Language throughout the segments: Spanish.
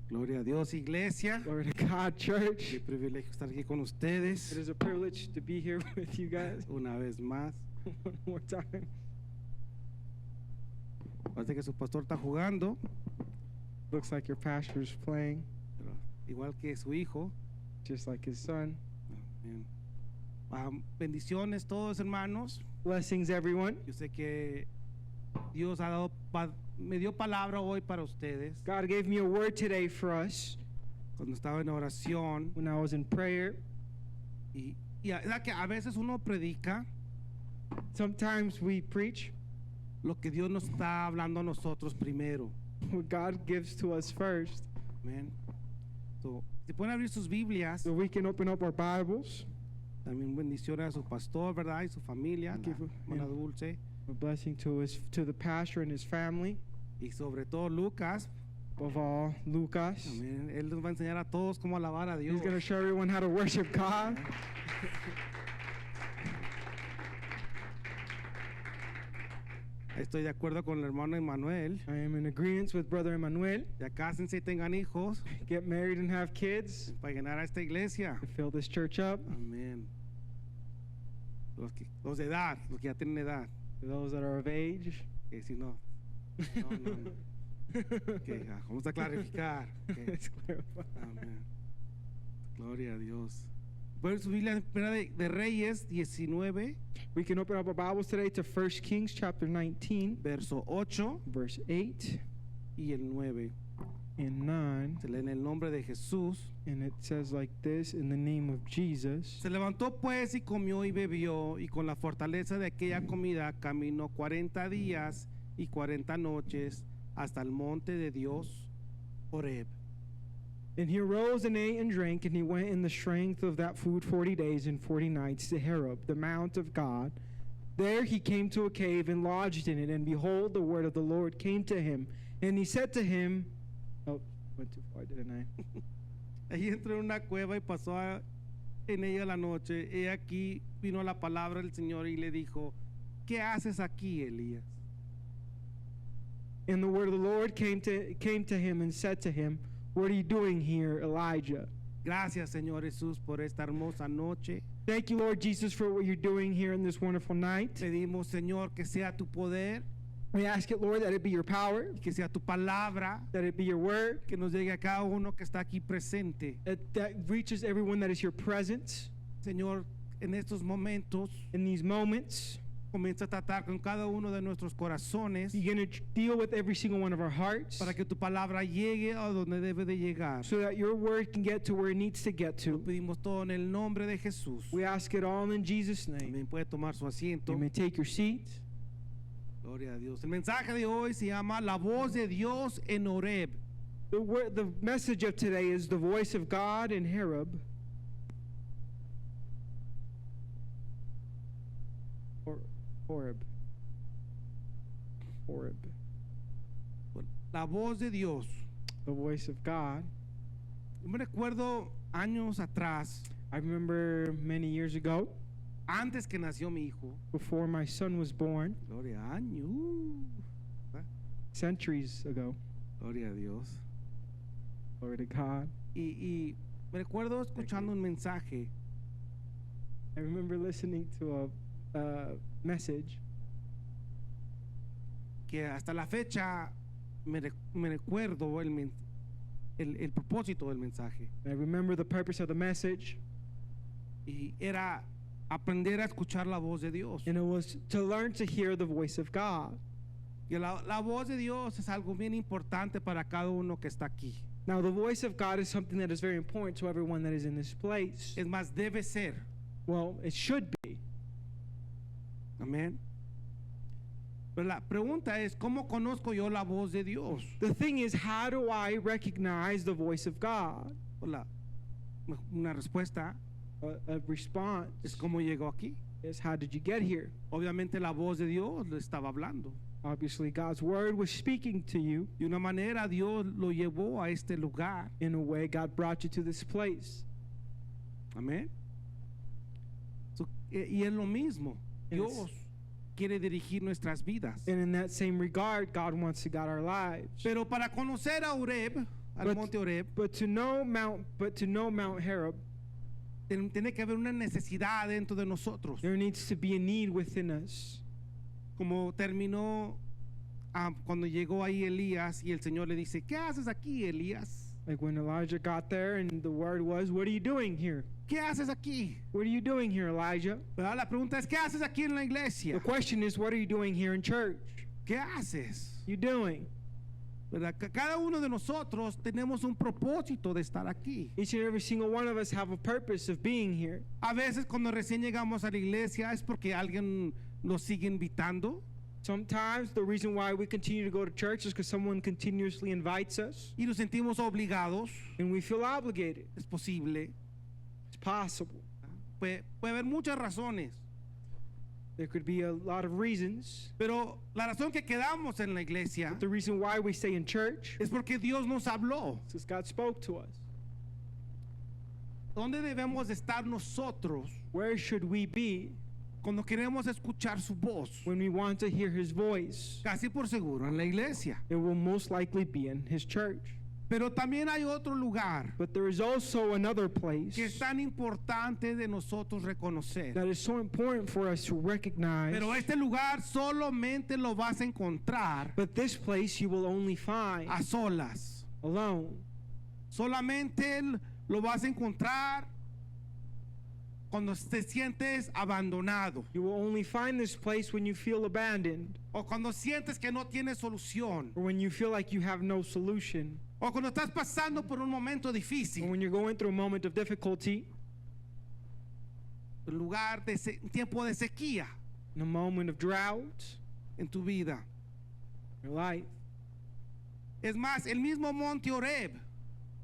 Gloria a Dios, iglesia. Glory to God, church. Qué privilegio estar aquí con ustedes It is a privilege to be here with you guys una vez más. one more time. Parece que su pastor está jugando, Looks like your pastor's playing, pero igual que su hijo. just like his son. Amén. Bendiciones todos, hermanos. Blessings, everyone. Yo sé que Dios me dio palabra hoy para ustedes. God gave me a word today for us Cuando estaba en oración when I was in prayer. y es que a veces uno predica Sometimes we preach lo que Dios nos está hablando a nosotros primero. what God gives to us first, Amén. So, si pueden abrir sus Biblias, so we can open up our Bibles. también bendiciones a su pastor, ¿verdad? Y su familia, Thank la you for- hermana yeah. Dulce, A blessing to the pastor and his family. y sobre todo Lucas. Above all, Lucas. Amén. Él nos va a enseñar a todos cómo alabar a Dios. He's going to show everyone how to worship God. Estoy de acuerdo con el hermano Emmanuel. I am in agreement with Brother Emmanuel. Ya cásense y tengan hijos Get married and have kids para llenar a esta iglesia. to fill this church up. Amén. Los de edad, los que ya tienen edad. For those that are of age. Que si no. No. Okay, vamos a clarificar. Okay. Let's clarify. Amén. Gloria a Dios. Pueden subir la primera de Reyes 19, We can open up our Bibles today to 1 Kings chapter 19, verso 8 verse 8 y el 9. and 9. Se lee en el nombre de Jesús. And it says like this, in the name of Jesus. Se levantó pues y comió y bebió, y con la fortaleza de aquella comida caminó 40 días y 40 noches hasta el monte de Dios, Horeb. And he arose and ate and drank, and he went in the strength of that food 40 days and 40 nights to Horeb, the mount of God. There he came to a cave and lodged in it, and behold, the word of the Lord came to him. And he said to him, oh, went too far, didn't I? Allí entró en una cueva y pasó en ella la noche. He aquí vino la palabra del Señor y le dijo, ¿qué haces aquí, Elías? And the word of the Lord came to him and said to him, what are you doing here, Elijah? Gracias, Señor Jesús, por esta hermosa noche. Thank you, Lord Jesus, for what you're doing here in this wonderful night. Pedimos, Señor, que sea tu poder, We ask it, Lord, that it be your power, que sea tu palabra, that it be your word, que nos llegue a cada uno que está aquí presente. that reaches everyone that is your presence. Señor, en estos momentos In these moments, comienza a tratar con cada uno de nuestros corazones you're going to deal with every single one of our hearts para que tu palabra llegue a donde debe de llegar. so that your word can get to where it needs to get Lo to. pedimos todo en el nombre de Jesús. We ask it all in Jesus' name. También puede tomar su asiento. You may take your seat. Gloria a Dios. El mensaje de hoy se llama La voz de Dios en Horeb. The message of today is the voice of God in Horeb. Horeb. La voz de Dios. The voice of God. Yo me recuerdo años atrás, I remember many years ago, antes que nació mi hijo. before my son was born, Gloria, años. centuries ago. Gloria a Dios. Glory to God. Y me recuerdo escuchando un mensaje I remember listening to a message que hasta la fecha me recuerdo el propósito del mensaje. I remember the purpose of the message, Y era aprender a escuchar la voz de Dios. and it was to learn to hear the voice of God. Y la voz de Dios es algo bien importante para cada uno que está aquí. Now, the voice of God is something that is very important to everyone that is in this place. Es más, debe ser. Well, it should be. Amén. Pero la pregunta es, ¿cómo conozco yo la voz de Dios? The thing is, how do I recognize the voice of God? Una respuesta A response es cómo llegó aquí. is, how did you get here? Obviamente la voz de Dios le estaba hablando. Obviously, God's word was speaking to you. De una manera Dios lo llevó a este lugar. In a way, God brought you to this place. Amén. Y es lo mismo. Yes. Dios quiere dirigir nuestras vidas. And in that same regard, God wants to guide our lives. Pero para conocer a Horeb, al monte Horeb, But to know Mount Horeb, tiene que haber una necesidad dentro de nosotros. there needs to be a need within us. Como terminó cuando llegó ahí Elías y el Señor le dice, ¿qué haces aquí, Elías? Like when Elijah got there and the word was, what are you doing here? ¿Qué haces aquí? What are you doing here, Elijah? ¿Verdad? La pregunta es, ¿qué haces aquí en la iglesia? The question is, what are you doing here in church? ¿Qué haces? You doing? ¿Verdad? Cada uno de nosotros tenemos un propósito de estar aquí. Each and every single one of us have a purpose of being here. A veces cuando recién llegamos a la iglesia es porque alguien nos sigue invitando Sometimes the reason why we continue to go to church is because someone continuously invites us y nos sentimos obligados. and we feel obligated. Es posible. It's possible. Puede haber muchas razones, There could be a lot of reasons. pero la razón que quedamos en la iglesia But the reason why we stay in church es porque Dios nos habló. is because God spoke to us. ¿Dónde debemos de estar nosotros Where should we be cuando queremos escuchar su voz? when we want to hear his voice? Casi por seguro en la iglesia. It will most likely be in his church. Pero también hay otro lugar But there is also another place que es tan importante de nosotros reconocer. that is so important for us to recognize. Pero este lugar solamente lo vas a encontrar But this place you will only find a solas. alone. Solamente lo vas a encontrar cuando te sientes abandonado You will only find this place when you feel abandoned, o cuando sientes que no tienes solución or when you feel like you have no solution, o cuando estás pasando por un momento or difícil, when you're going through a moment of difficulty, un lugar de tiempo de sequía in a moment of drought en tu vida. in your life. Es más, el mismo monte Horeb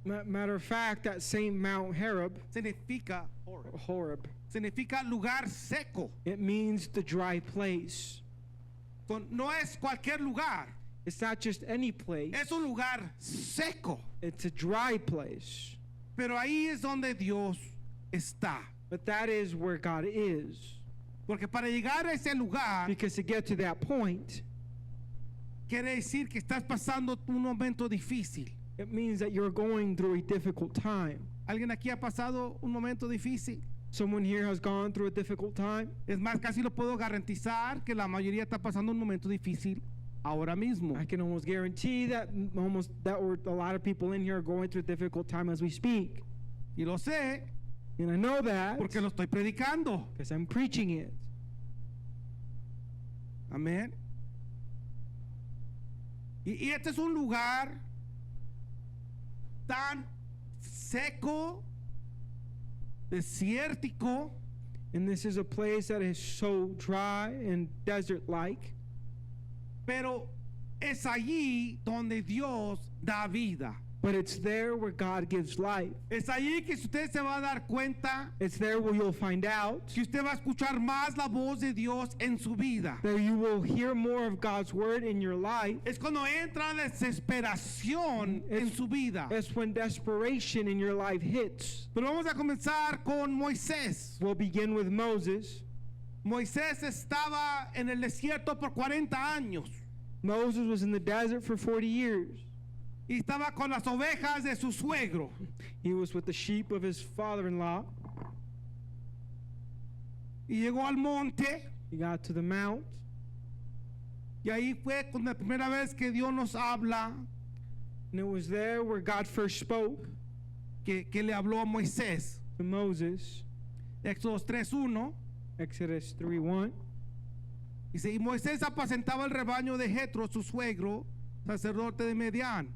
Matter of fact, that same Mount Horeb, significa lugar seco. it means the dry place. No es cualquier lugar, It's not just any place. es un lugar seco. It's a dry place. Pero ahí es donde Dios está. But that is where God is. Porque para llegar a ese lugar, Because to get to that point, quiere decir que estás pasando un momento difícil. it means that you're going through a difficult time. ¿Alguien aquí ha pasado un momento difícil? Someone here has gone through a difficult time. Es más, casi lo puedo garantizar que la mayoría está pasando un momento difícil ahora mismo. I can almost guarantee that a lot of people in here are going through a difficult time as we speak. Y lo sé And I know that porque lo estoy predicando. because I'm preaching it. Amén. Y este es un lugar tan seco, desértico, And this is a place that is so dry and desert-like. pero es allí donde Dios da vida. But it's there where God gives life. Es allí que usted se va a dar cuenta It's there where you'll find out que usted va a escuchar más la voz de Dios en su vida. that you will hear more of God's word in your life. Es cuando entra la desesperación en su vida. That's when desperation in your life hits. Pero vamos a comenzar con Moisés. We'll begin with Moses. Moisés estaba en el desierto por 40 años Moses was in the desert for 40 years. y estaba con las ovejas de su suegro. He was with the sheep of his father-in-law. Y llegó al monte He got to the mount. y ahí fue con la primera vez que Dios nos habla, And it was there where God first spoke que le habló a Moisés. to Moses. Éxodo 3:1 Exodus 3:1. dice, y Moisés apacentaba el rebaño de Jetro, su suegro, sacerdote de Medián,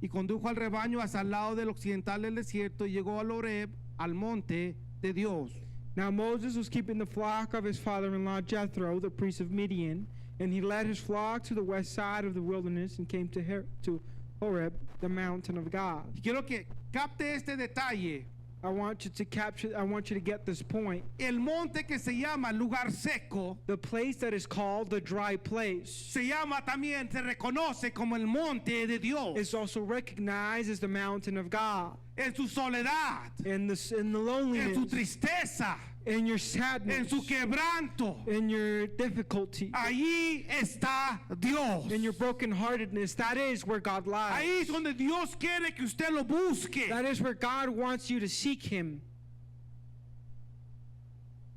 y condujo al rebaño hacia el lado del occidental del desierto y llegó al Horeb, al monte de Dios. Now Moses was keeping the flock of his father-in-law Jethro, the priest of Midian, and he led his flock to the west side of the wilderness and came to Horeb, the mountain of God. Y quiero que capte este detalle. I want you to get this point. El monte que se llama lugar seco, The place that is called the dry place se llama también, se reconoce como el monte de Dios. is also recognized as the mountain of God. En su soledad, In the en su loneliness, tristeza, in your en sadness, su quebranto. in your difficulty, Allí está Dios. in your brokenheartedness. That is where God lies. Ahí es donde Dios quiere que usted lo busque. That is where God wants you to seek Him.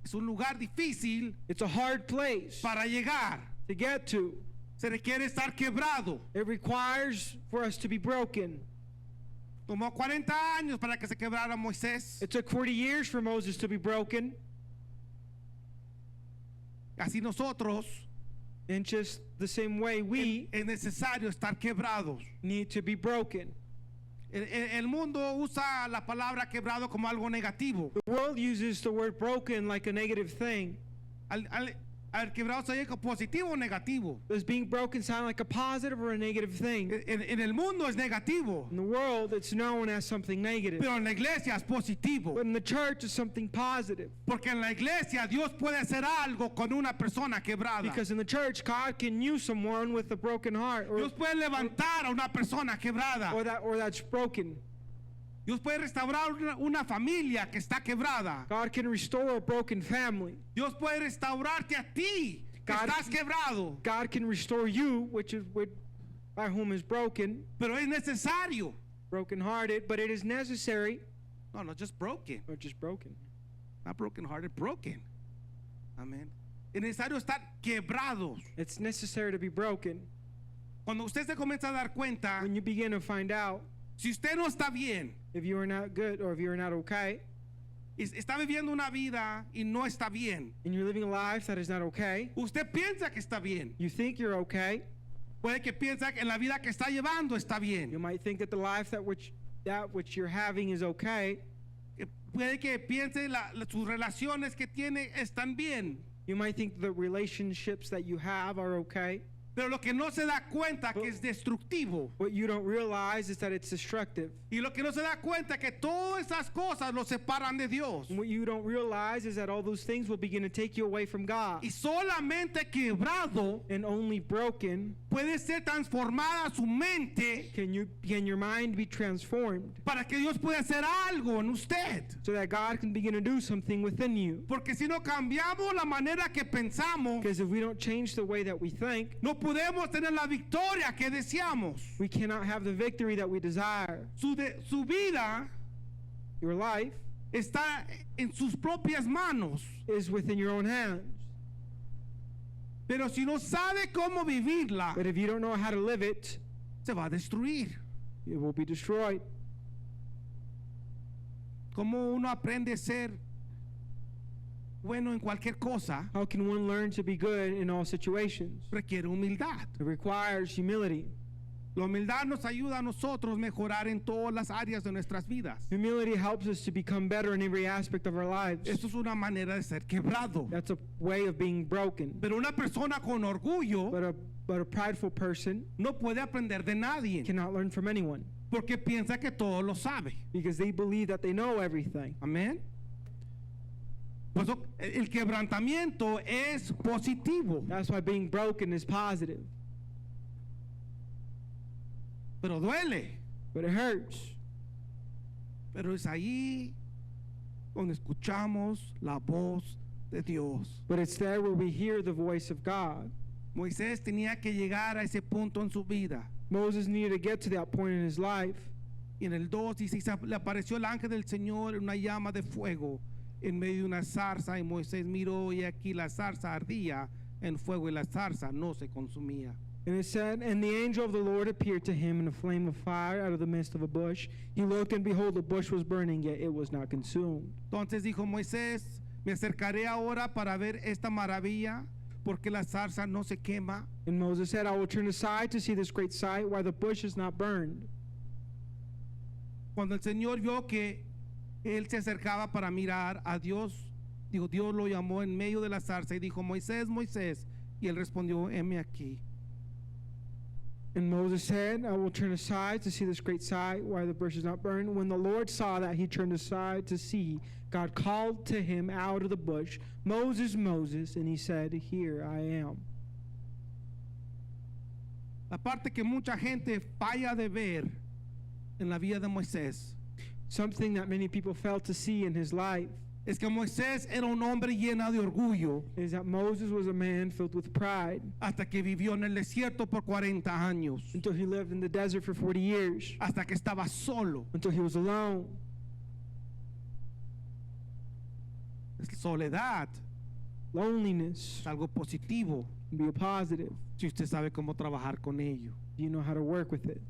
Es un lugar difícil It's a hard place para llegar. to get to. Se requiere estar quebrado. It requires for us to be broken. Tomó 40 años para que se quebrara Moisés. It took 40 years for Moses to be broken, Así nosotros and just the same way we es necesario estar quebrados. need to be broken. El mundo usa la palabra quebrado como algo negativo. The world uses the word broken like a negative thing. Al quebrado se oye como positivo o negativo. Does being broken sound like a positive or a negative thing? En el mundo es negativo, In the world, it's known as something negative. pero en la iglesia es positivo. But in the church, it's something positive. Porque en la iglesia Dios puede hacer algo con una persona quebrada. Because in the church, God can use someone with a broken heart Dios puede levantar a una persona quebrada. or that's broken. Dios puede restaurar una familia que está quebrada. God can restore a broken family. Dios puede restaurarte a ti que God- estás quebrado. God can restore you, which is by whom is broken, Pero es necesario. brokenhearted, but it is necessary, No, not just broken. or just broken. Not broken hearted, broken. Amén. Es necesario estar quebrados. It's necessary to be broken. Cuando usted se comienza a dar cuenta, When you begin to find out si usted no está bien, if you are not good or if you are not okay, está viviendo una vida y no está bien. and you're living a life that is not okay, Usted piensa que está bien. you think you're okay. Puede que piensa que en la vida que está llevando está You bien. might think that the life that which you're having is okay. Puede que piense sus relaciones que tiene están bien. You might think the relationships that you have are okay. Pero lo que no se da cuenta que es destructivo. What you don't realize is that it's destructive. Y lo que no se da cuenta que todas esas cosas lo separan de Dios. And what you don't realize is that all those things will begin to take you away from God. Y solamente quebrado And only broken puede ser transformada su mente can your mind be transformed para que Dios pueda hacer algo en usted. so that God can begin to do something within you. Porque si no cambiamos la manera que pensamos, Because if we don't change the way that we think, no podemos tener la victoria que deseamos. we cannot have the victory that we desire. Su vida Your life está en sus propias manos. is within your own hands. Pero si no sabe cómo vivirla, But if you don't know how to live it, se va a destruir. it will be destroyed. ¿Cómo uno aprende a ser bueno en cualquier cosa? How can one learn to be good in all situations? Requiere humildad. It requires humility. La humildad nos ayuda a nosotros mejorar en todas las áreas de nuestras vidas. Humility helps us to become better in every aspect of our lives. Esto es una manera de ser quebrado. That's a way of being broken. Pero una persona con orgullo But a prideful person no puede aprender de nadie cannot learn from anyone porque piensa que todo lo sabe. because they believe that they know everything. Amén. Por eso el quebrantamiento es positivo, That's why being broken is positive. pero duele. But it hurts. Pero es ahí donde escuchamos la voz de Dios. But it's there where we hear the voice of God. Moisés tenía que llegar a ese punto en su vida. Moses needed to get to that point in his life. Y en el 2 dice, le apareció el ángel del Señor en una llama de fuego en medio de una zarza, y Moisés miró y aquí la zarza ardía en fuego y la zarza no se consumía. And it said, and the angel of the Lord appeared to him in a flame of fire out of the midst of a bush. He looked, and behold, the bush was burning, yet it was not consumed. Entonces dijo Moisés, me acercaré ahora para ver esta maravilla, porque la zarza no se quema. And Moses said, I will turn aside to see this great sight, why the bush is not burned. Cuando el Señor vio que él se acercaba para mirar a Dios, dijo, Dios lo llamó en medio de la zarza y dijo, Moisés, Moisés, y él respondió, heme aquí. And Moses said, I will turn aside to see this great sight, why the bush is not burned. When the Lord saw that, he turned aside to see. God called to him out of the bush, Moses, Moses, and he said, here I am. La parte que mucha gente falla de ver en la vida de Moisés Something that many people failed to see in his life es que Moisés era un hombre lleno de orgullo is that Moses was a man filled with pride hasta que vivió en el desierto por 40 años, until he lived in the desert for 40 years, hasta que estaba solo. until he was alone. Soledad Loneliness es algo positivo can be a positive. si usted sabe cómo trabajar con ello. Do you know how to work with it?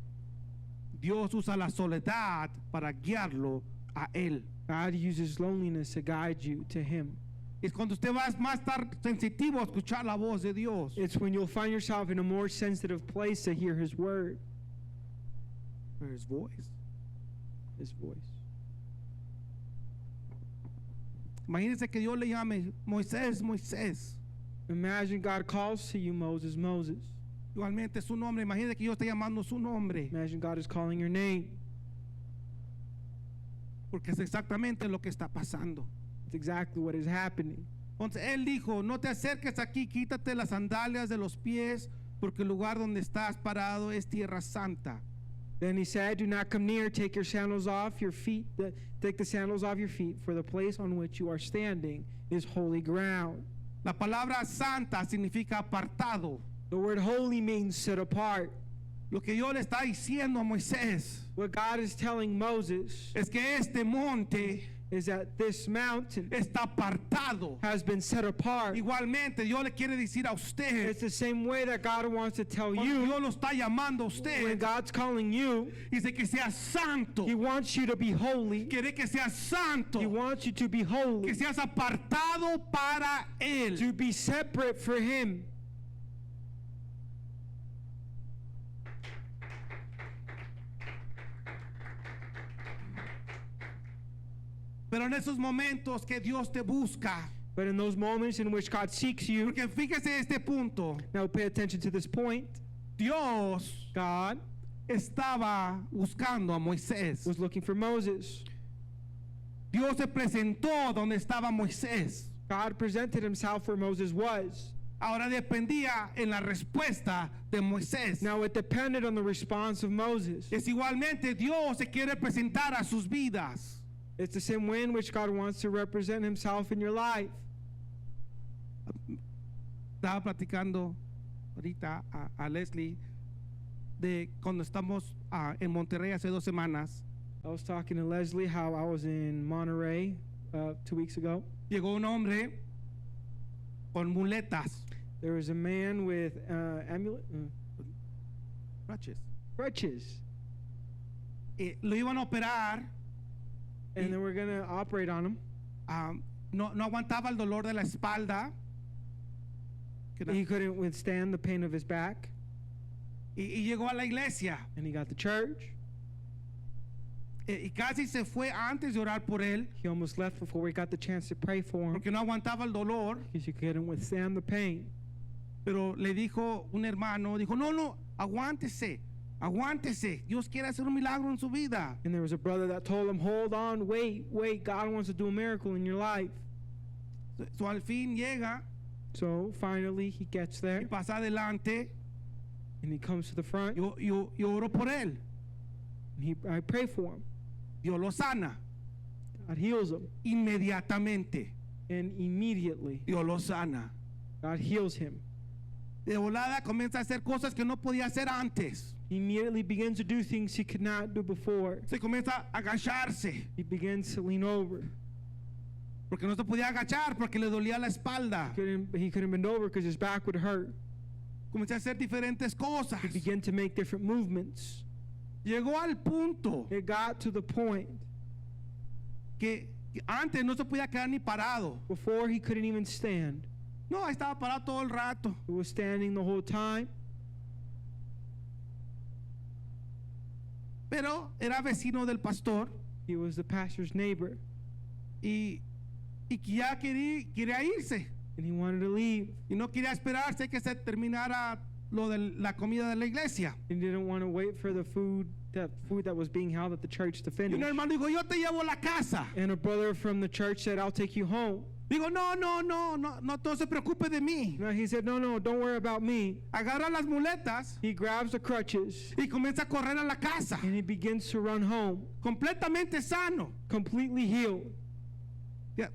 Dios usa la soledad para guiarlo a Él. God uses loneliness to guide you to Him. Es cuando usted va más estar sensitivo a escuchar la voz de Dios. It's when you'll find yourself in a more sensitive place to hear His word, His voice. His voice. Imagínense que Dios le llame Moisés, Moisés. Imagine God calls to you, Moses, Moses. Igualmente su nombre. Imagínense que yo esté llamando su nombre. Imagine God is calling your name. Porque es exactamente lo que está pasando. It's exactly what is happening. Entonces Él dijo, no te acerques aquí, quítate las sandalias de los pies, porque el lugar donde estás parado es tierra santa. Then He said, do not come near, take your sandals off your feet, take the sandals off your feet, for the place on which you are standing is holy ground. La palabra santa significa apartado. The word holy means set apart. Lo que Dios le está diciendo a Moisés What God is telling Moses es que este monte is that this mountain está apartado. has been set apart. Igualmente, Dios le quiere decir a usted, It's the same way that God wants to tell cuando you, Dios lo está llamando a when usted, God's calling you, dice que sea santo. He wants you to be holy. Quiere que seas santo, He wants you to be holy, que seas apartado para Él. to be separate for Him. Pero en esos momentos que Dios te busca, But in those moments in which God seeks you, porque fíjese este punto, now pay attention to this point, Dios God estaba buscando a Moisés. was looking for Moses. Dios se presentó donde estaba Moisés. God presented Himself where Moses was. Ahora dependía en la respuesta de Moisés. Now it depended on the response of Moses. Es igualmente Dios se quiere presentar a sus vidas. It's the same way in which God wants to represent Himself in your life. Estaba platicando ahorita a Leslie de cuando estamos en Monterrey hace 2 semanas. I was talking to Leslie how I was in Monterey 2 weeks ago. Llegó un hombre con muletas, There was a man with crutches. crutches, Lo iban a operar. and they were going to operate on him. No aguantaba el dolor de la espalda. He couldn't withstand the pain of his back, Y llegó a la iglesia. and he got to church. Y casi se fue antes de orar por él, He almost left before we got the chance to pray for him porque no aguantaba el dolor. because he couldn't withstand the pain. Pero le dijo un hermano, dijo, no, aguántese, aguántese. Dios quiere hacer un milagro en su vida. And there was a brother that told him, hold on, wait, God wants to do a miracle in your life. So al fin llega So finally he gets y there, pasa adelante. and he comes to the front, Yo oro por él. and I pray for him. Dios lo sana. God heals him, Inmediatamente and immediately Dios lo sana. God heals him. De volada comienza a hacer cosas que no podía hacer antes. He immediately begins to do things he could not do before. Se comienza a agacharse, He begins to lean over. porque no se podía agachar porque le dolía la espalda. He couldn't bend over because his back would hurt. Comencé a hacer diferentes cosas. He began to make different movements. Llegó al punto It got to the point que antes no se podía quedar ni parado. before he couldn't even stand. No, ahí estaba parado todo el rato. He was standing the whole time, Pero era vecino del pastor he was the pastor's neighbor, y que ya quería irse. and he wanted to leave. Y no quería esperarse que se terminara lo de la comida de la iglesia. He didn't want to wait for the food that was being held at the church to Y un finish. hermano dijo, yo te llevo a la casa. And a brother from the church said, I'll take you home. Digo, no se preocupe de mí. No, he said, no, don't worry about me. Agarra las muletas He grabs the crutches, y comienza a correr a la casa. and he begins to run home, Completamente sano. completely healed. Ya,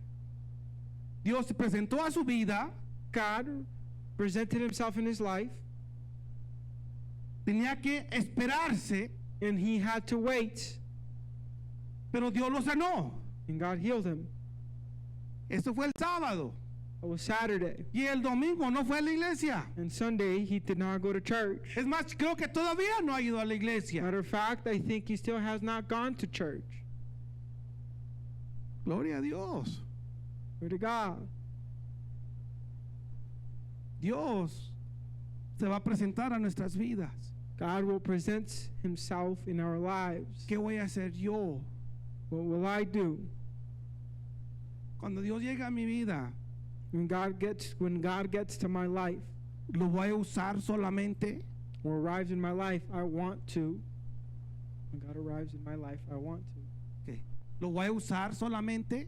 Dios se presentó a su vida, God presented himself in his life, tenía que esperarse, and he had to wait, pero Dios lo sanó. and God healed him. Eso fue el sábado. It was Saturday. Y el domingo no fue a la iglesia. And Sunday, he did not go to church. Es más, creo que todavía no ha ido a la iglesia. Matter of fact, I think he still has not gone to church. Gloria a Dios. Glory to God. Dios se va a presentar a nuestras vidas. God will present himself in our lives. ¿Qué voy a hacer yo? What will I do? Cuando Dios llega a mi vida, When God gets to my life ¿lo voy a usar solamente? or arrives in my life, I want to. When God arrives in my life, I want to. ¿Qué? ¿Lo voy a usar solamente?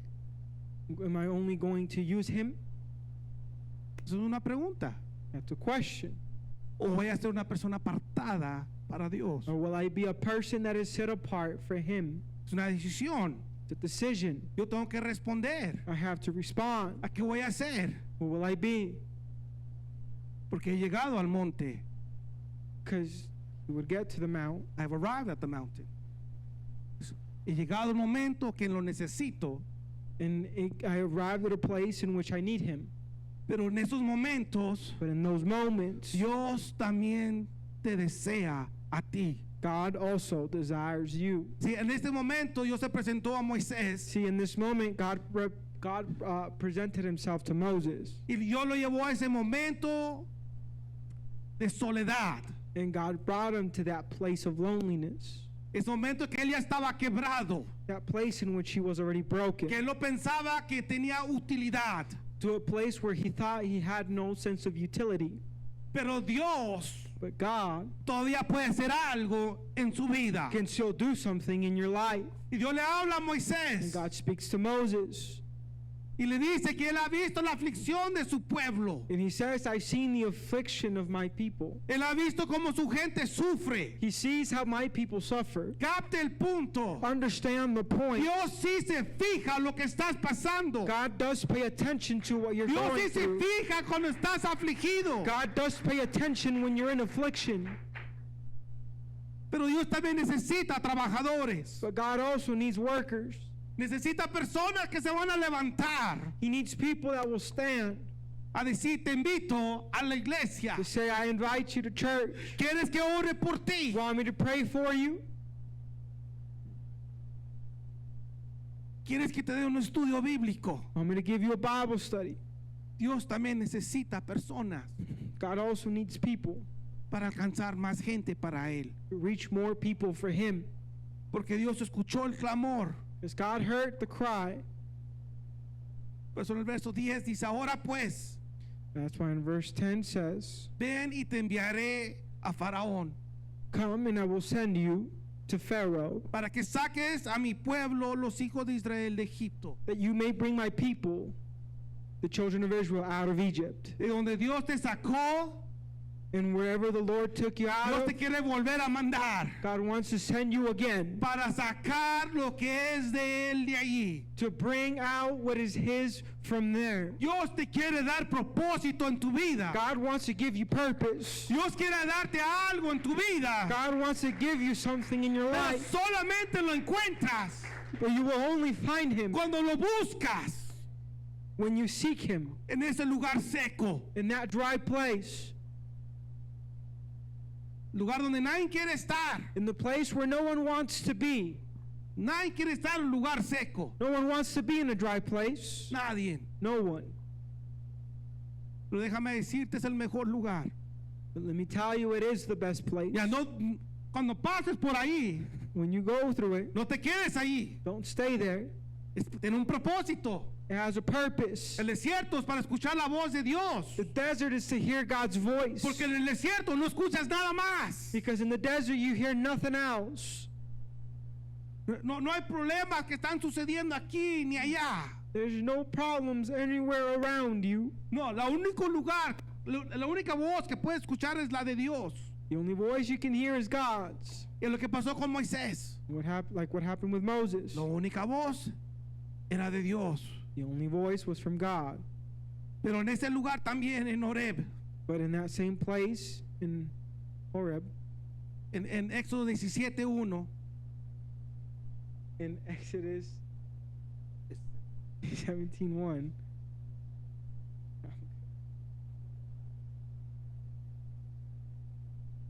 Am I only going to use him? Eso es una pregunta. That's a question. ¿O voy a ser una persona apartada para Dios? Or will I be a person that is set apart for him? Es una decisión. It's a decision. Yo tengo que responder. I have to respond. ¿A qué voy a hacer? What will I be? Porque he llegado al monte. Because we would get to the mount. I have arrived at the mountain. He llegado el momento que lo necesito, And I arrived at a place in which I need him. pero en esos momentos But in those moments, Dios también te desea a ti. God also desires you. Sí, en este momento Dios se presentó a Moisés See, in this moment, God presented himself to Moses. y Dios lo llevó a ese momento de soledad. And God brought him to that place of loneliness. Ese momento que él ya estaba quebrado, That place in which he was already broken. que él no pensaba que tenía utilidad. To a place where he thought he had no sense of utility. Pero Dios But God todavía puede hacer algo en su vida. can still do something in your life. Y Dios le habla a And Moisés God speaks to Moses. y le dice que él ha visto la aflicción de su pueblo. And he says, I've seen the affliction of my people. Él ha visto cómo su gente sufre. He sees how my people suffer. Capte el punto. Understand the point. Dios sí se fija lo que estás pasando. God does pay attention to what you're Dios going sí se through. fija cuando estás afligido. God does pay attention when you're in affliction. Pero Dios también necesita trabajadores. But God also needs workers. Necesita personas que se van a levantar He needs people that will stand a decir, te invito a la iglesia. to say, I invite you to church. ¿Quieres que ore por ti? You want me to pray for you? ¿Quieres que te dé un estudio bíblico? Want me to give you a Bible study? Dios también necesita personas God also needs people para alcanzar más gente para Él. to reach more people for him. Porque Dios escuchó el clamor. Because God heard the cry. Por eso en el verso 10 dice, ahora pues, That's why in verse 10 says, ven y te enviaré a Faraón come and I will send you to Pharaoh, para que saques a mi pueblo, los hijos de Israel, de Egipto, that you may bring my people, the children of Israel, out of Egypt. de donde Dios te sacó. And wherever the Lord took you out Dios of, te quiere volver a mandar God wants to send you again para sacar lo que es de Él de allí. to bring out what is his from there. Dios te quiere dar propósito en tu vida. God wants to give you purpose. Dios quiere darte algo en tu vida. God wants to give you something in your Pero life, solamente lo encuentras but you will only find him cuando lo buscas when you seek him en ese lugar seco. in that dry place, Lugar donde nadie quiere estar. in the place where no one wants to be. Nadie quiere estar en un lugar seco. No one wants to be in a dry place. Nadie. No one. Pero déjame decirte, es el mejor lugar. But let me tell you, it is the best place. Ya no, cuando pases por ahí, When you go through it, no te quedes ahí. don't stay there. Tiene un propósito. It has a purpose. El desierto es para escuchar la voz de Dios. The desert is to hear God's voice. Porque en el desierto no escuchas nada más. Because in the desert you hear nothing else. No hay problemas que están sucediendo aquí ni allá. There's no problems anywhere around you. No, la único lugar, la única voz que puedes escuchar es la de Dios. The only voice you can hear is God's. Y es lo que pasó con Moisés. Like what happened with Moses. La única voz era de Dios. The only voice was from God. Pero en ese lugar también, en Horeb, But in that same place in Horeb, en Éxodo 17:1, in Exodus 17:1,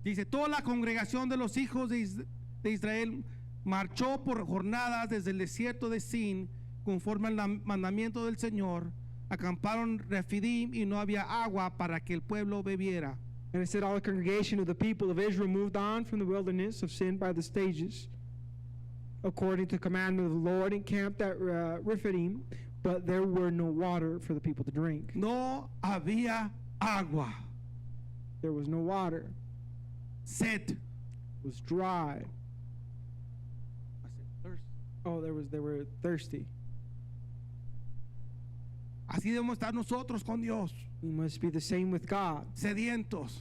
dice, toda la congregación de los hijos de Israel marchó por jornadas desde el desierto de Sin, conforme al mandamiento del Señor. Acamparon Refidim y no había agua para que el pueblo bebiera. and it said, all the congregation of the people of Israel moved on from the wilderness of Sin by the stages, according to the commandment of the Lord, and camped at Rephidim, but there were no water for the people to drink. No había agua. There was no water. Sed. It was dry. Oh, they were thirsty. Así debemos estar nosotros con Dios, We must be the same with God, sedientos.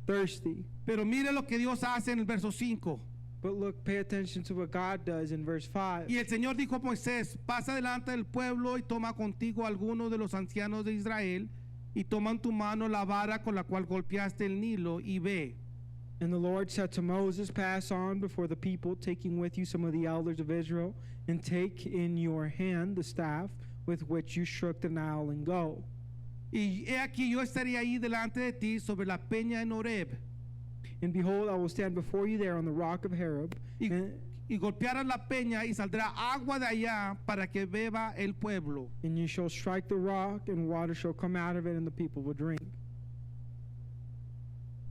thirsty. Pero mire lo que Dios hace en el verso 5. But look, pay attention to what God does in verse 5. Y el Señor dijo a Moisés, pasa delante del pueblo y toma contigo a algunos de los ancianos de Israel y toma en tu mano la vara con la cual golpeaste el Nilo y ve. And the Lord said to Moses, pass on before the people, taking with you some of the elders of Israel, and take in your hand the staff with which you shook the Nile, and go. Y he aquí yo estaré ahí delante de ti sobre la peña en Horeb. And behold, I will stand before you there on the rock of Horeb, and Y golpearás la peña y saldrá agua de allá para que beba el pueblo. you shall strike the rock, and water shall come out of it, and the people will drink.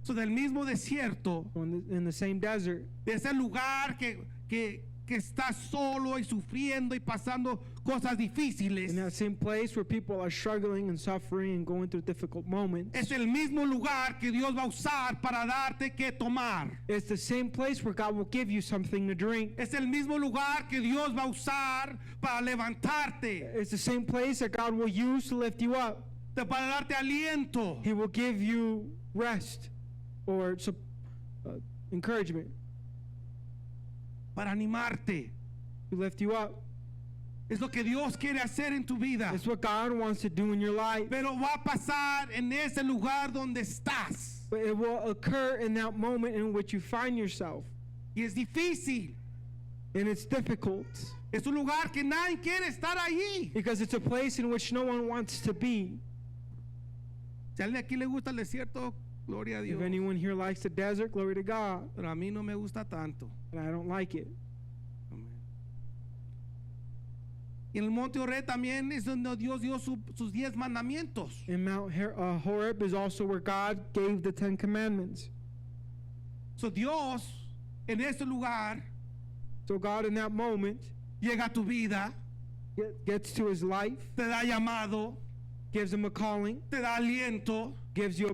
So, del mismo desierto, So in the same desert, de ese lugar que está solo y sufriendo y pasando cosas difíciles, in that same place where people are struggling and suffering and going through difficult moments, es el mismo lugar que Dios va a usar para darte que tomar. it's the same place where God will give you something to drink. Es el mismo lugar que Dios va a usar para levantarte, It's the same place that God will use to lift you up. para darte aliento. He will give you rest or encouragement Para animarte. to lift you up. Es lo que Dios quiere hacer en tu vida. It's what God wants to do in your life. Pero va a pasar en ese lugar donde estás. But it will occur in that moment in which you find yourself. Y es difícil. And it's difficult Es un lugar que nadie quiere estar allí. because it's a place in which no one wants to be. Si a alguien aquí le gusta el desierto, gloria a Dios. If anyone here likes the desert, glory to God. Pero a mí no me gusta tanto. But I don't like it. Amén. Y en el monte Horeb también es donde Dios dio sus 10 mandamientos. And Mount Horeb is also where God gave the 10 Commandments. So Dios en ese lugar So God in that moment llega a tu vida, gets to his life, te da llamado, gives him a calling, te da aliento, gives you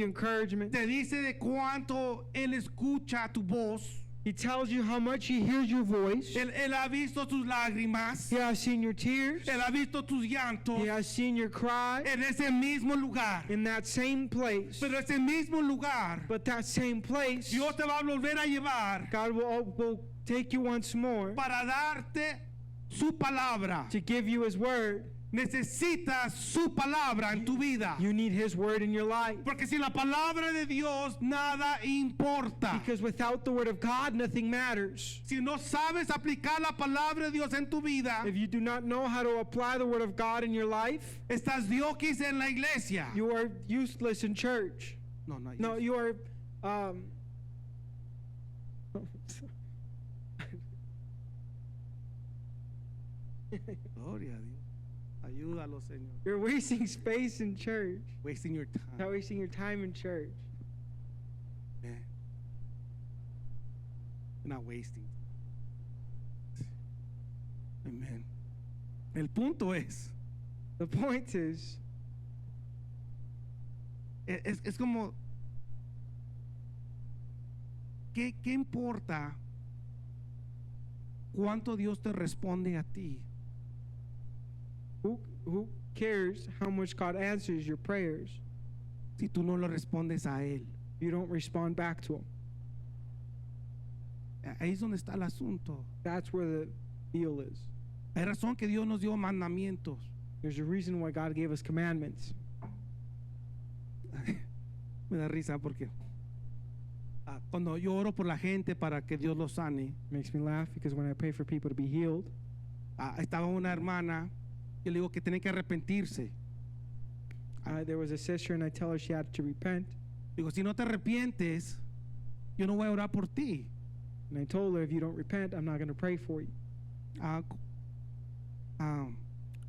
encouragement. te dice de cuánto Él escucha tu voz. He tells you how much he hears your voice. Él ha visto tus lágrimas, He has seen your tears. Él ha visto tus llantos He has seen your cry en ese mismo lugar. in that same place. Pero ese mismo lugar, But that same place, Dios te va a volver a llevar God will take you once more para darte su palabra. to give you his word. Necesitas su palabra en tu vida. You need his word in your life. Porque sin la palabra de Dios nada importa. Because without the word of God, nothing matters. Si no sabes aplicar la palabra de Dios en tu vida, If you do not know how to apply the word of God in your life, estás dioquis en la iglesia. you are useless in church. No, no, No, you are Gloria a Dios. Ayúdalo, Señor. you're wasting space in church. Wasting your time. Not wasting your time in church. Man. You're not wasting. Amen. El punto es, The point is, es como, ¿qué importa cuánto Dios te responde a ti? who cares how much God answers your prayers Si tú no lo respondes a Él. if you don't respond back to him? Ahí es donde está el asunto. That's where the deal is. Hay razón que Dios nos dio mandamientos. There's a reason why God gave us commandments. Me da risa porque cuando yo oro por la gente para que Dios los sane, Makes me laugh because when I pray for people to be healed, estaba una hermana, yo le digo que tiene que arrepentirse. there was a sister and I tell her she had to repent. Digo, si no te arrepientes, yo no voy a orar por ti. And I told her, if you don't repent, I'm not going to pray for you.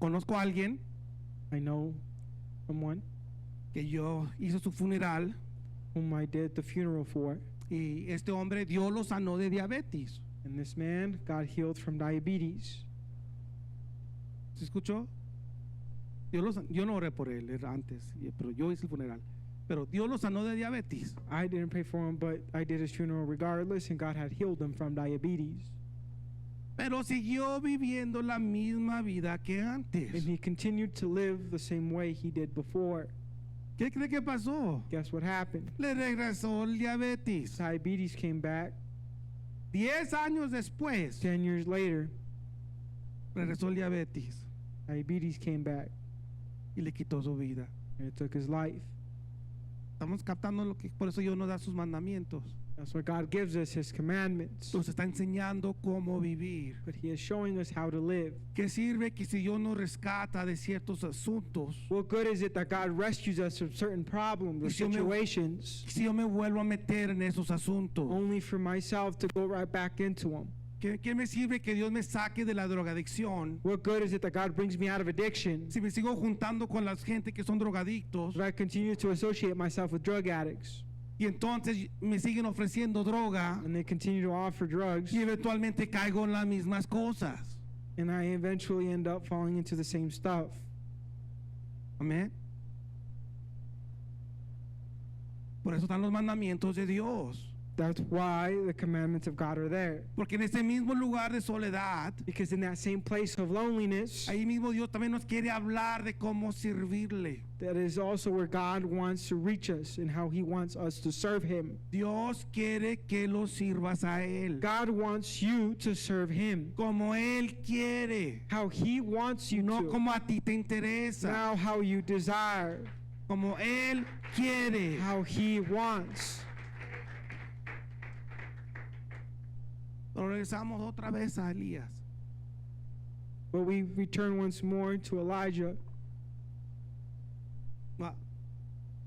Conozco a alguien I know someone que yo hice su funeral whom I did the funeral for, y este hombre Dios lo sanó de diabetes. and this man got healed from diabetes. ¿Se escuchó? Yo no oré por él, era antes, pero yo hice el funeral. Pero Dios lo sanó de diabetes. I didn't pray for him, but I did his funeral regardless, and God had healed him from diabetes. Pero siguió viviendo la misma vida que antes. And he continued to live the same way he did before. ¿Qué cree que pasó? Guess what happened? Le regresó el diabetes. Diabetes came back. 10 años después, 10 years later, regresó el diabetes diabetes came back, y le quitó su vida. and it took his life. Estamos captando lo que, por eso Dios nos da sus mandamientos. That's why God gives us his commandments. Nos está enseñando cómo vivir. But he is showing us how to live. ¿Qué sirve que si Dios nos rescata de ciertos asuntos, What good is it that God rescues us from certain problems or Y si yo me- situations si yo me vuelvo a meter en esos asuntos? only for myself to go right back into them? ¿Qué me sirve que Dios me saque de la drogadicción What good is it that God brings me out of addiction si me sigo juntando con la gente que son drogadictos if I continue to associate myself with drug addicts y entonces me siguen ofreciendo droga and they continue to offer drugs y eventualmente caigo en las mismas cosas? and I eventually end up falling into the same stuff? Amén. Por eso están los mandamientos de Dios. That's why the commandments of God are there. Porque en ese mismo lugar de soledad, Because in that same place of loneliness, ahí mismo Dios también nos quiere hablar de cómo servirle. that is also where God wants to reach us and how he wants us to serve him. Dios quiere que lo sirvas a Él. God wants you to serve him Como Él quiere. how he wants you No to, como a ti te interesa. now how you desire, Como Él quiere. how he wants. Pero regresamos otra vez a Elías. But we return once more to Elijah.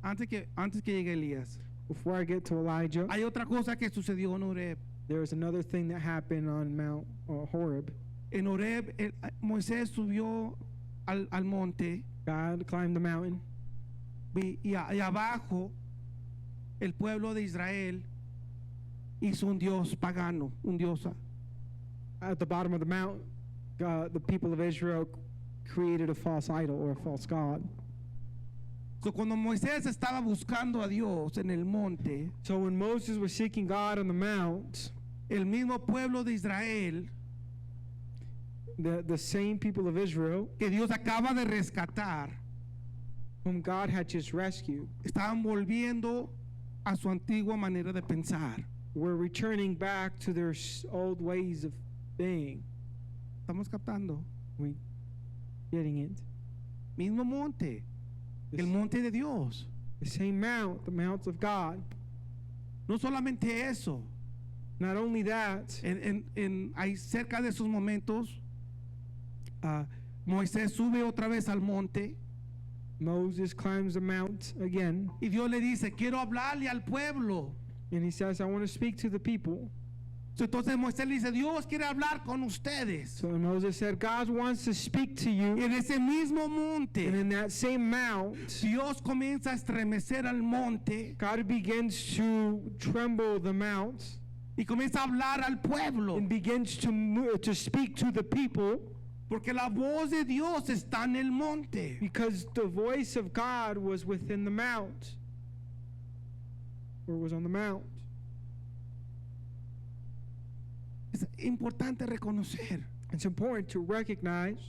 Antes que llegue Elías, Before I get to Elijah, hay otra cosa que sucedió en Horeb. there was another thing that happened on Mount Horeb. En Horeb, Moisés subió al monte God climbed the mountain, y abajo el pueblo de Israel hizo un dios pagano, un diosa. at the bottom of the mount, the people of Israel created a false idol or a false god. So, cuando Moisés estaba buscando a Dios en el monte, So when Moses was seeking God on the mount, el mismo pueblo de Israel the same people of Israel, que Dios acaba de rescatar, whom God had just rescued, estaban volviendo a su antigua manera de pensar. were returning back to their old ways of being. ¿Estamos captando? We getting it? Mismo monte, This- el monte de Dios. The same mount, the mount of God. No solamente eso, Not only that, hay cerca de esos momentos, Moisés sube otra vez al monte Moses climbs the mount again, y Dios le dice, quiero hablarle al pueblo. and he says, I want to speak to the people. Entonces Moisés le dice, Dios quiere hablar con ustedes. So Moses said, God wants to speak to Y you. en ese mismo And monte, in that same mount, Dios comienza a estremecer al monte God begins to tremble the mount y comienza a hablar al pueblo. and begins to speak to the people, Porque la voz de Dios está en el monte. because the voice of God was within the mount, or was on the mount. Es importante reconocer, It's important to recognize,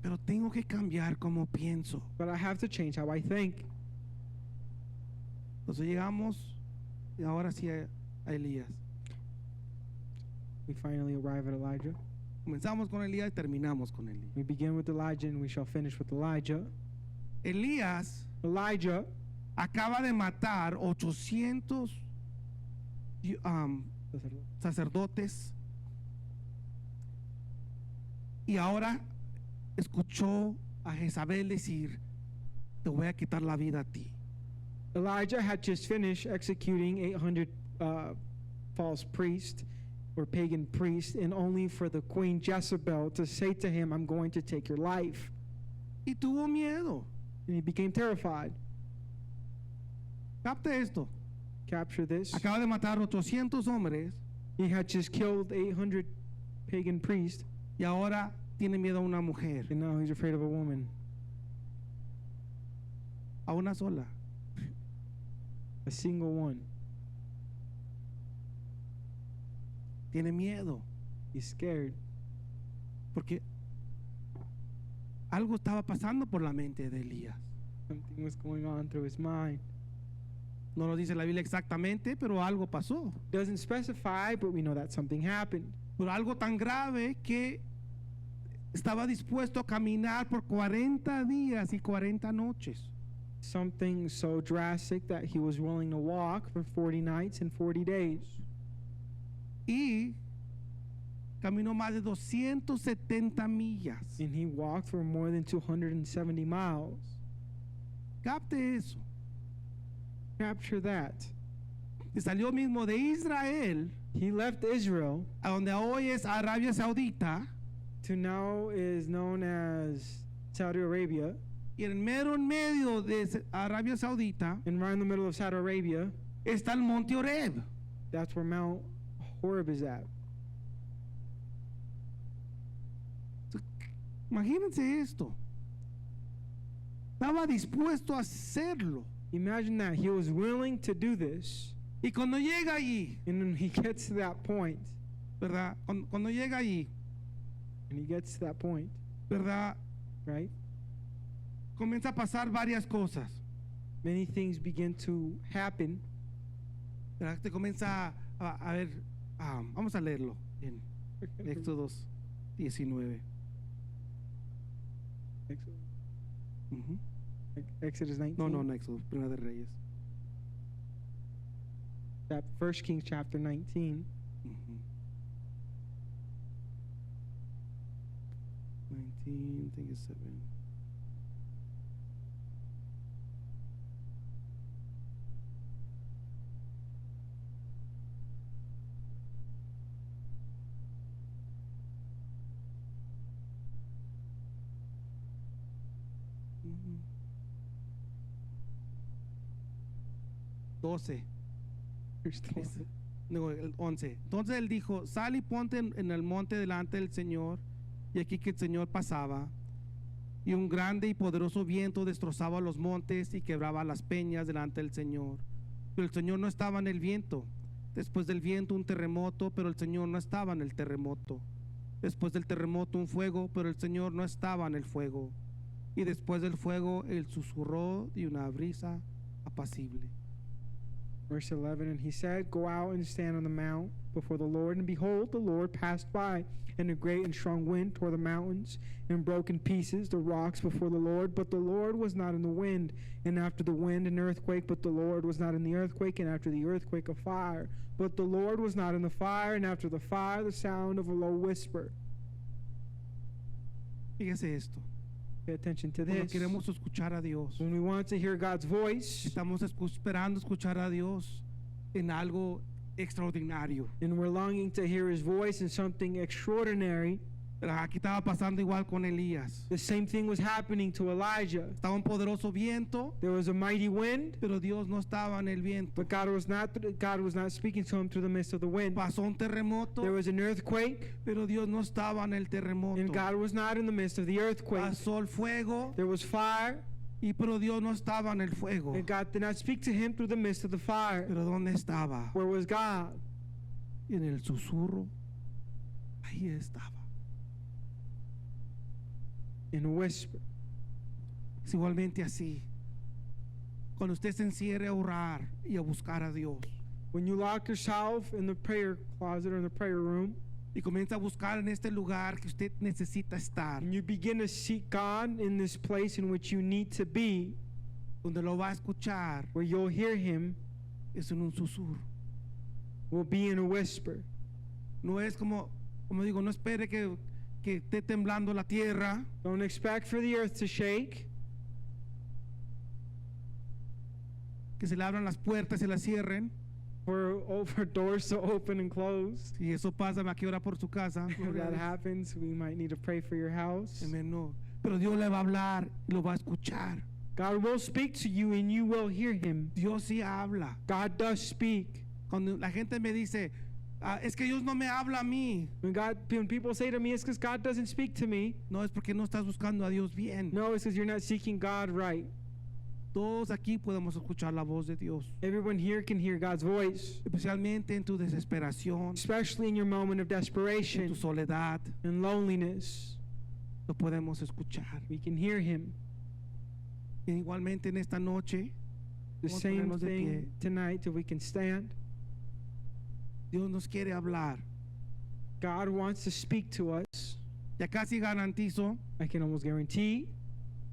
pero tengo que cambiar como pienso. but I have to change how I think. Entonces llegamos y ahora sí a Elías. We finally arrive at Elijah. Comenzamos con Elías y terminamos con Elías. We begin with Elijah and we shall finish with Elijah. Elías Elijah acaba de matar 800 sacerdotes y ahora escuchó a Jezabel decir, te voy a quitar la vida a ti. Elijah had just finished executing 800 false priests or pagan priests, and only for the queen Jezebel to say to him, I'm going to take your life. Y tuvo miedo. And he became terrified. Capte esto. Capture this. Acaba de matar 800 hombres He had just killed 800 pagan priests, y ahora tiene miedo a una mujer, and now he's afraid of a woman. a una sola. A single one. Tiene miedo He's scared porque algo estaba pasando por la mente de Elías. something was going on through his mind. No lo dice la Biblia exactamente, pero algo pasó. Doesn't specify, but we know that something happened. Pero algo tan grave que estaba dispuesto a caminar por 40 días y 40 noches. Something so drastic that he was willing to walk for 40 nights and 40 days. Y caminó más de 270 millas. And he walked for more than 270 miles. Capte eso. Capture that. Y salió mismo de Israel, He left Israel a donde hoy es Arabia Saudita, to now is known as Saudi Arabia. y en medio de Arabia Saudita And right in the middle of Saudi Arabia, está el monte Oreb. that's where Mount Horeb is at. Imagínense esto. Estaba dispuesto a hacerlo. Imagine that. He was willing to do this. Y cuando llega allí, And then he gets to that point. ¿verdad? Cuando llega allí, And he gets to that point, ¿verdad? right? Comienza a pasar varias cosas. Many things begin to happen. ¿Verdad? Te comienza a ver, vamos a leerlo en Éxodo 19. Ujú. Exodus 19. No, Éxodo, Primera de Reyes. 1 Kings chapter 19. Ujú. 19, I think it's 7. Ujú. 12. Verse 12. No, el 11. Entonces él dijo, sal y ponte en el monte delante del Señor. Y aquí que el Señor pasaba, y un grande y poderoso viento destrozaba los montes y quebraba las peñas delante del Señor. Pero el Señor no estaba en el viento. Después del viento un terremoto, pero el Señor no estaba en el terremoto. Después del terremoto un fuego, pero el Señor no estaba en el fuego. Y después del fuego el susurro de una brisa apacible. Verse 11. And he said, go out and stand on the mount before the Lord. And behold, the Lord passed by, and a great and strong wind tore the mountains and broke in pieces the rocks before the Lord. But the Lord was not in the wind. And after the wind, an earthquake. But the Lord was not in the earthquake. And after the earthquake, a fire. But the Lord was not in the fire. And after the fire, the sound of a low whisper. Fíjese esto. Pay attention to Cuando this. queremos escuchar a Dios, When we want to hear God's voice, estamos esperando escuchar a Dios en algo extraordinario. and we're longing to hear his voice in something extraordinary, Pero aquí estaba pasando igual con Elías. the same thing was happening to Elijah. Estaba un poderoso viento, There was a mighty wind, pero Dios no estaba en el viento. but God was not speaking to him through the midst of the wind. Pasó un terremoto, There was an earthquake, pero Dios no estaba en el terremoto. and God was not in the midst of the earthquake. Pasó el fuego, There was fire, pero Dios no estaba en el fuego. and God did not speak to him through the midst of the fire. Pero ¿dónde estaba? Where was God? En el susurro. Ahí estaba. In a whisper. Es igualmente así. Cuando usted se encierre a orar y a buscar a Dios, When you lock yourself in the prayer closet or in the prayer room, y comienza a buscar en este lugar que usted necesita estar, and you begin to seek God in this place in which you need to be, donde lo va a escuchar, where you'll hear Him, es en un susurro. will be in a whisper. No es como digo, no espere que esté temblando la tierra, Don't expect for the earth to shake, que se le abran las puertas y las cierren. for doors to open and close. Si eso pasa, me aquí ora por su casa. If Gloria a that Dios. happens, we might need to pray for your house. Amén, no. Pero Dios le va a hablar y lo va a escuchar. God will speak to you and you will hear Him. Dios sí habla. God does speak. Cuando la gente me dice, es que Dios no me habla a mí. When people say to me, it's because God doesn't speak to me. No, es porque no estás buscando a Dios bien. No, it's because you're not seeking God right. Todos aquí podemos escuchar la voz de Dios, Everyone here can hear God's voice, especialmente en tu desesperación, especially in your moment of en desperation tu soledad. and loneliness. Lo podemos escuchar. We can hear Him. Y igualmente en esta noche, The Vamos a same ponernos de thing pie. tonight, if we can stand. Dios nos quiere hablar. God wants to speak to us. Ya casi garantizo I can almost guarantee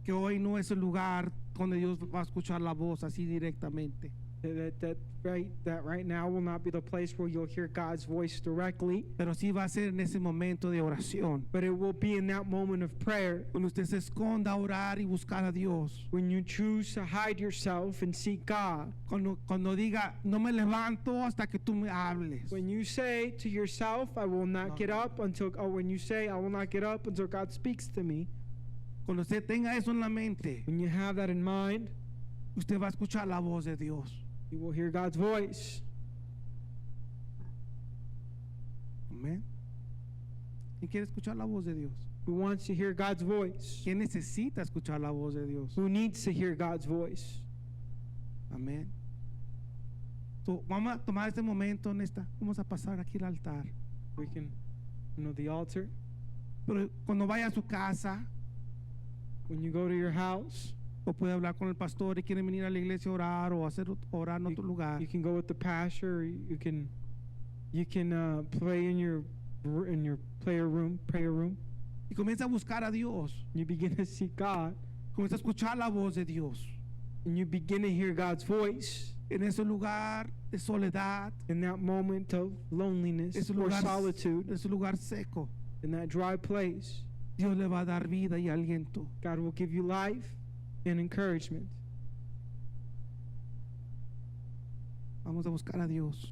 que hoy no es el lugar donde Dios va a escuchar la voz así directamente. that right now will not be the place where you'll hear God's voice directly, Pero sí va a ser en ese momento de oración, but it will be in that moment of prayer cuando usted se esconda a orar y buscar a Dios. when you choose to hide yourself and seek God. Cuando diga, no me levanto hasta que tú me hables. When you say to yourself, I will not No. get up until, or when you say, I will not get up until God speaks to me, Cuando usted tenga eso en la mente, when you have that in mind, usted va a escuchar la voz de Dios. you will hear God's voice. Amén. ¿Quién quiere escuchar la voz de Dios? Who wants to hear God's voice? ¿Quién necesita escuchar la voz de Dios? Who needs to hear God's voice? Amén. So, vamos a tomar este momento vamos a pasar aquí al altar. We can, the altar. Pero cuando vaya a su casa, When you go to your house, o puede hablar con el pastor y quiere venir a la iglesia a orar o orar en otro lugar. you can go with the pastor. Or you can play in your prayer room. Y comienza a buscar a Dios. You begin to seek God, Comienza a escuchar la voz de Dios. and you begin to hear God's voice En ese lugar de soledad, in that moment of loneliness ese or lugar, solitude, ese lugar seco, in that dry place. Dios le va a dar vida y aliento. God will give you life and encouragement. Vamos a buscar a Dios.